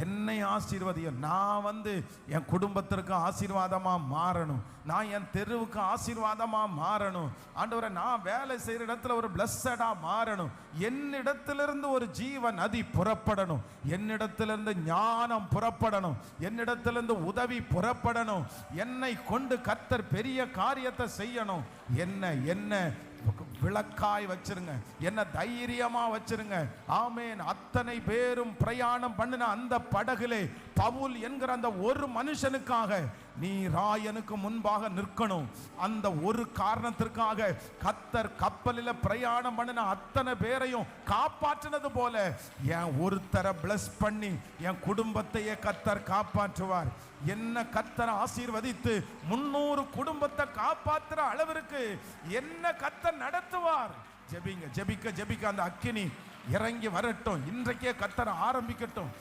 என்னை ஆசீர்வதியும். நான் என் குடும்பத்திற்கு ஆசீர்வாதமா மாறணும். நான் என் தெருவுக்கு ஆசீர்வாதமா மாறணும். ஆண்டவரே, நான் வேலை செய்யற இடத்துல ஒரு பிளஸ்ஸடா மாறணும். என்னிடத்திலிருந்து ஒரு ஜீவ நதி புறப்படணும். என்னிடத்திலிருந்து ஞானம் புறப்படணும். என்னிடத்திலிருந்து உதவி புறப்படணும். என்னை கொண்டு கர்த்தர் பெரிய காரியத்தை செய்யணும். என்ன விளக்காய் வச்சிருங்க, என்ன தைரியமா வச்சிருங்க. ஆமேன். அத்தனை பேரும் பிரயாணம் பண்ணின அந்த படகுலே பவுல் என்கிற அந்த ஒரு மனுஷனுக்காக நீ ராயனுக்கு முன்பாக நிற்கணும். அந்த ஒரு காரணத்திற்காக கர்த்தர் கப்பலில் பிரயாணம் பண்ணின அத்தனை பேரையும் காப்பாற்றினது போல என் ஒருத்தரை பிளஸ் பண்ணி என் குடும்பத்தையே கர்த்தர் காப்பாற்றுவார். என்ன கர்த்தர் ஆசீர்வதித்து 300 குடும்பத்தை காப்பாற்றுற அளவிற்கு என்ன கர்த்தர் நடத்துவார். ஜெபிங்க, ஜெபிக்க ஜெபிக்க அந்த அக்கினி இறங்கி வரட்டும். இன்றைக்கே கர்த்தர் ஆரம்பிக்கட்டும்.